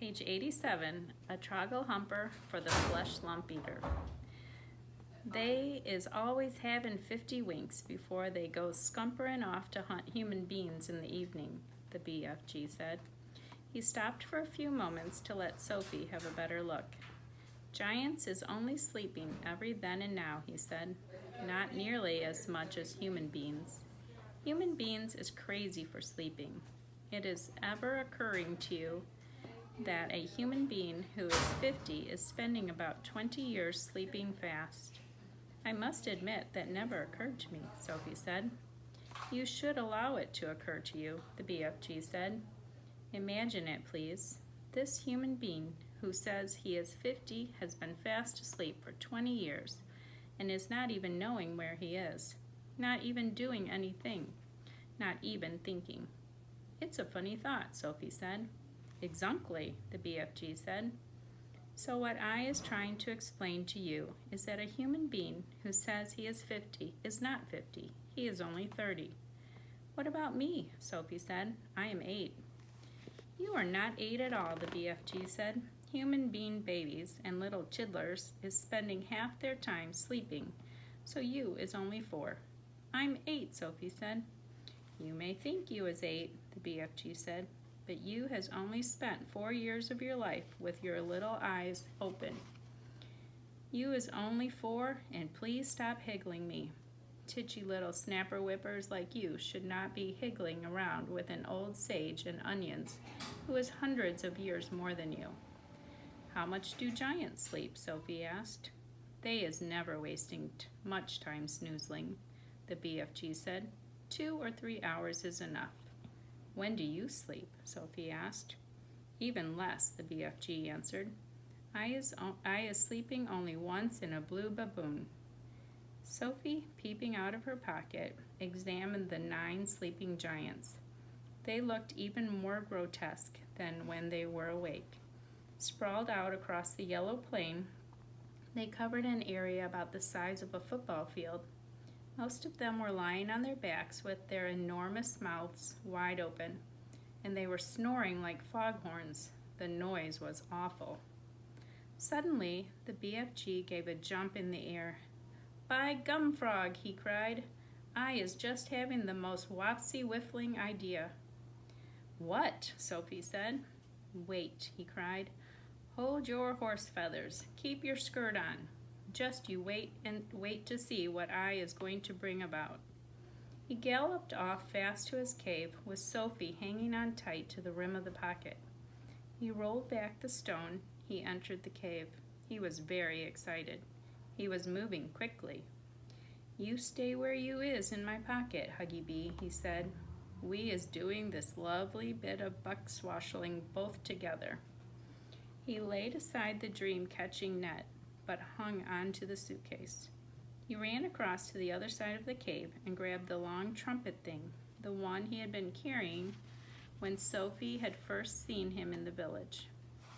Page 87, a Trogglehumper for the Fleshlumpeater. They is always having 50 winks before they go scumpering off to hunt human beings in the evening, the BFG said. He stopped for a few moments to let Sophie have a better look. Giants is only sleeping every then and now, he said. Not nearly as much as human beings. Human beings is crazy for sleeping. It is ever occurring to you that a human being who is 50 is spending about 20 years sleeping fast. I must admit that never occurred to me, Sophie said. You should allow it to occur to you, the BFG said. Imagine it, please. This human being who says he is 50 has been fast asleep for 20 years and is not even knowing where he is, not even doing anything, not even thinking. It's a funny thought, Sophie said. Exactly, the BFG said. So what I is trying to explain to you is that a human being who says he is 50 is not 50. He is only 30. What about me? Sophie said. I am 8. You are not 8 at all, the BFG said. Human being babies and little chidlers is spending half their time sleeping, so you is only 4. I'm 8, Sophie said. You may think you is 8, the BFG said, but you has only spent 4 years of your life with your little eyes open. You is only 4, and please stop higgling me. Titchy little snapper whippers like you should not be higgling around with an old sage and onions who is hundreds of years more than you. How much do giants sleep? Sophie asked. They is never wasting much time snoozling, the BFG said. 2 or 3 hours is enough. When do you sleep? Sophie asked. Even less, the BFG answered. I is sleeping only once in a blue baboon. Sophie, peeping out of her pocket, examined the 9 sleeping giants. They looked even more grotesque than when they were awake. Sprawled out across the yellow plain, they covered an area about the size of a football field. Most of them were lying on their backs with their enormous mouths wide open, and they were snoring like foghorns. The noise was awful. Suddenly, the BFG gave a jump in the air. By gum frog, he cried. I is just having the most wopsy-whiffling idea. What? Sophie said. Wait, he cried. Hold your horse feathers. Keep your skirt on. Just you wait to see what I is going to bring about. He galloped off fast to his cave, with Sophie hanging on tight to the rim of the pocket. He rolled back the stone. He entered the cave. He was very excited. He was moving quickly. You stay where you is in my pocket, Huggy Bee, he said. We is doing this lovely bit of buck-swashing both together. He laid aside the dream-catching net, but hung on to the suitcase. He ran across to the other side of the cave and grabbed the long trumpet thing, the one he had been carrying when Sophie had first seen him in the village.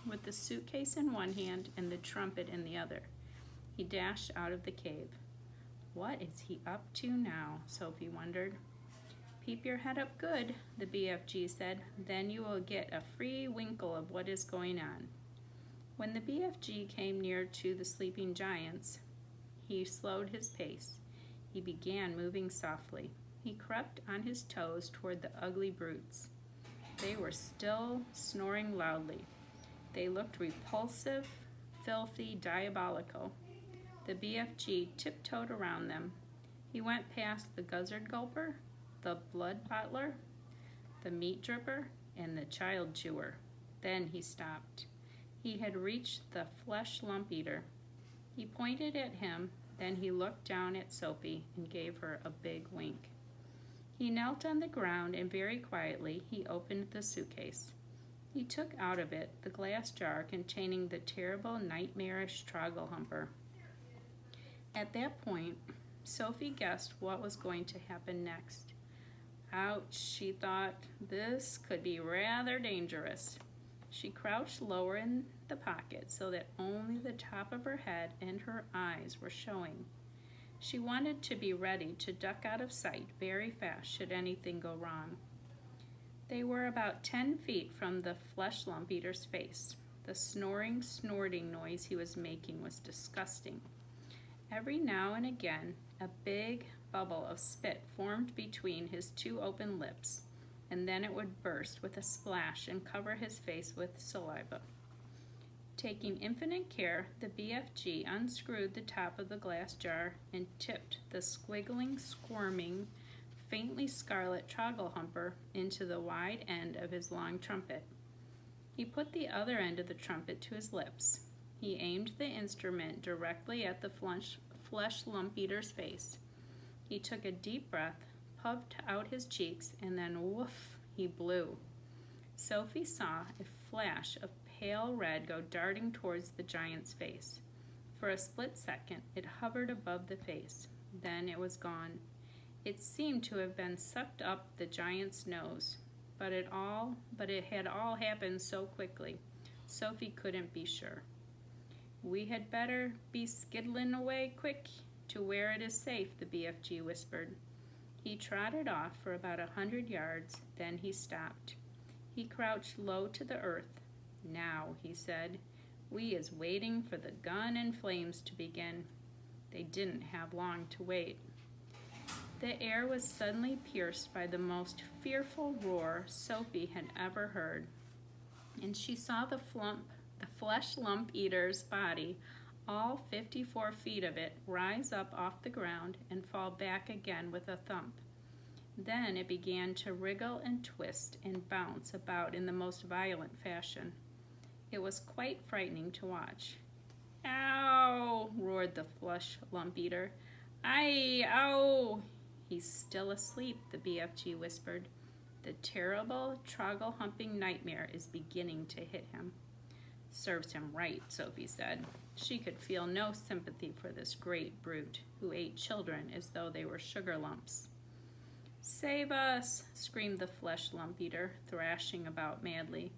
With the suitcase in one hand and the trumpet in the other, he dashed out of the cave. What is he up to now? Sophie wondered. Peep your head up good, the BFG said, then you will get a free winkle of what is going on. When the BFG came near to the sleeping giants, he slowed his pace. He began moving softly. He crept on his toes toward the ugly brutes. They were still snoring loudly. They looked repulsive, filthy, diabolical. The BFG tiptoed around them. He went past the gizzard gulper, the blood bottler, the meat dripper, and the child chewer. Then he stopped. He had reached the Fleshlumpeater. He pointed at him, then he looked down at Sophie and gave her a big wink. He knelt on the ground and very quietly he opened the suitcase. He took out of it the glass jar containing the terrible, nightmarish Trogglehumper. At that point, Sophie guessed what was going to happen next. Ouch, she thought, this could be rather dangerous. She crouched lower in the pocket so that only the top of her head and her eyes were showing. She wanted to be ready to duck out of sight very fast should anything go wrong. They were about 10 feet from the Fleshlumpeater's face. The snoring, snorting noise he was making was disgusting. Every now and again, a big bubble of spit formed between his two open lips, and then it would burst with a splash and cover his face with saliva. Taking infinite care, the BFG unscrewed the top of the glass jar and tipped the squiggling, squirming, faintly scarlet Trogglehumper into the wide end of his long trumpet. He put the other end of the trumpet to his lips. He aimed the instrument directly at the Fleshlumpeater's face. He took a deep breath, puffed out his cheeks, and then woof, he blew. Sophie saw a flash of pale red go darting towards the giant's face. For a split second, it hovered above the face. Then it was gone. It seemed to have been sucked up the giant's nose, but it had all happened so quickly, Sophie couldn't be sure. "We had better be skiddling away quick to where it is safe," the BFG whispered. He trotted off for about 100 yards, then he stopped. He crouched low to the earth. "Now," he said, "we is waiting for the gun and flames to begin." They didn't have long to wait. The air was suddenly pierced by the most fearful roar Sophie had ever heard, and she saw the Fleshlumpeater's body, all 54 feet of it, rise up off the ground and fall back again with a thump. Then it began to wriggle and twist and bounce about in the most violent fashion. It was quite frightening to watch. "Ow!" roared the Fleshlumpeater. "Aye, ow!" "He's still asleep," the BFG whispered. "The terrible Troggle-humping nightmare is beginning to hit him." "Serves him right," Sophie said. She could feel no sympathy for this great brute who ate children as though they were sugar lumps. "Save us!" screamed the Fleshlumpeater, thrashing about madly.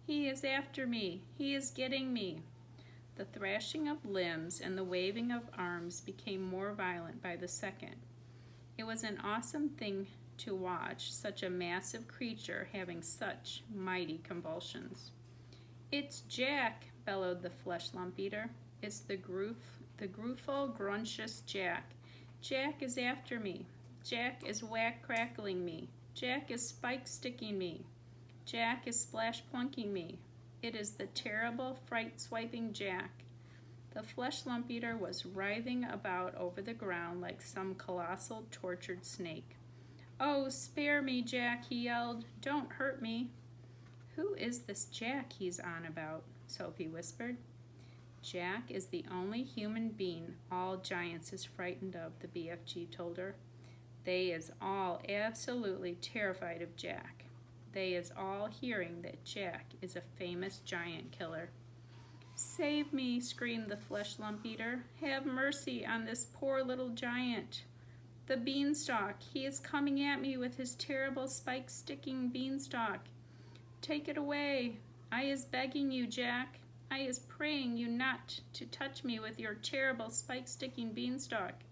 "He is after me! He is getting me!" The thrashing of limbs and the waving of arms became more violent by the second. It was an awesome thing to watch such a massive creature having such mighty convulsions. "It's Jack!" bellowed the Fleshlumpeater. "It's the grufful, gruntious Jack. Jack is after me. Jack is whack-crackling me. Jack is spike-sticking me. Jack is splash-plunking me. It is the terrible, fright-swiping Jack." The Fleshlumpeater was writhing about over the ground like some colossal, tortured snake. "Oh, spare me, Jack," he yelled. "Don't hurt me." "Who is this Jack he's on about?" Sophie whispered. "Jack is the only human being all giants is frightened of," the BFG told her. "They is all absolutely terrified of Jack. They is all hearing that Jack is a famous giant killer." "Save me," screamed the Fleshlumpeater. "Have mercy on this poor little giant. The beanstalk, he is coming at me with his terrible spike-sticking beanstalk. Take it away. I is begging you, Jack. I is praying you not to touch me with your terrible spike-sticking beanstalk."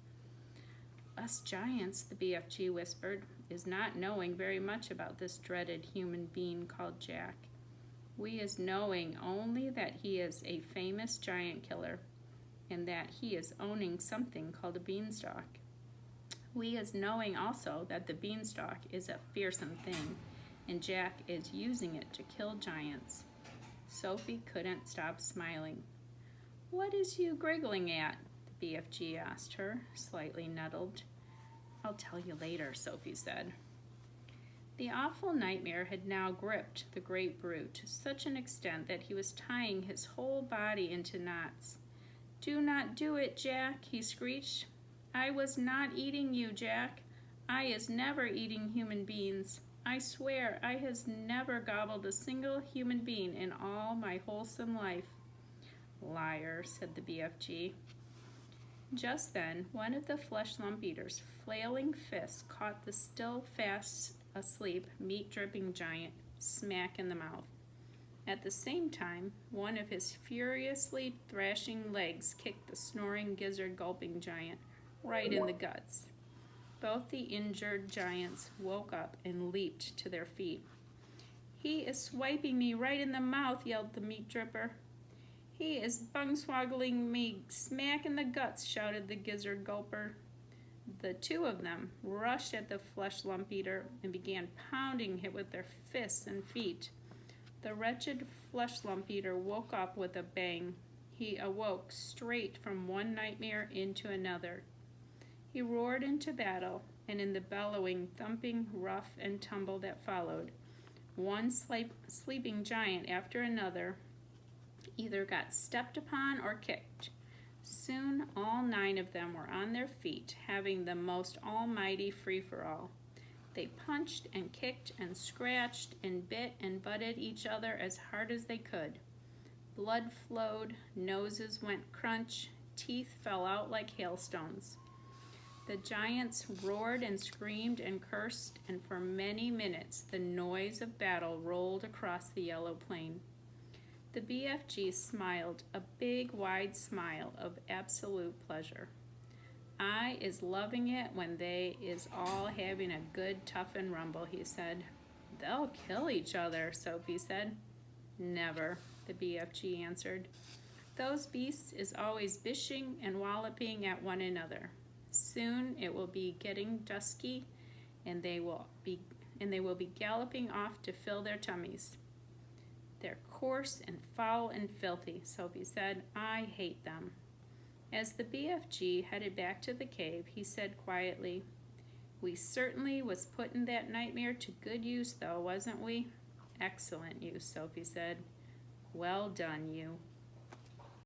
"Us giants," the BFG whispered, "is not knowing very much about this dreaded human being called Jack. We is knowing only that he is a famous giant killer, and that he is owning something called a beanstalk. We is knowing also that the beanstalk is a fearsome thing, and Jack is using it to kill giants." Sophie couldn't stop smiling. "What is you griggling at?" the BFG asked her, slightly nettled. "I'll tell you later," Sophie said. The awful nightmare had now gripped the great brute to such an extent that he was tying his whole body into knots. "Do not do it, Jack," he screeched. "I was not eating you, Jack. I is never eating human beings. I swear I has never gobbled a single human being in all my wholesome life." "Liar," said the BFG. Just then, one of the Fleshlumpeater's flailing fists caught the still fast asleep, meat-dripping giant smack in the mouth. At the same time, one of his furiously thrashing legs kicked the snoring, gizzard-gulping giant right in the guts. Both the injured giants woke up and leaped to their feet. He is swiping me right in the mouth, yelled the meat dripper. He is bung-swaggling me smack in the guts, shouted the gizzard gulper. The two of them rushed at the Fleshlumpeater and began pounding it with their fists and feet. The wretched Fleshlumpeater woke up with a bang. He awoke straight from one nightmare into another. He roared into battle, and in the bellowing, thumping, rough and tumble that followed, one sleeping giant after another either got stepped upon or kicked. Soon all 9 of them were on their feet, having the most almighty free-for-all. They punched and kicked and scratched and bit and butted each other as hard as they could. Blood flowed, noses went crunch, teeth fell out like hailstones. The giants roared and screamed and cursed, and for many minutes the noise of battle rolled across the yellow plain. The BFG smiled, a big, wide smile of absolute pleasure. I is loving it when they is all having a good toughin' rumble, he said. They'll kill each other, Sophie said. Never, the BFG answered. Those beasts is always bishing and walloping at one another. Soon it will be getting dusky, and they will be galloping off to fill their tummies. They're coarse and foul and filthy, Sophie said. I hate them. As the BFG headed back to the cave, he said quietly, We certainly was putting that nightmare to good use, though, wasn't we? Excellent use, Sophie said. Well done, you.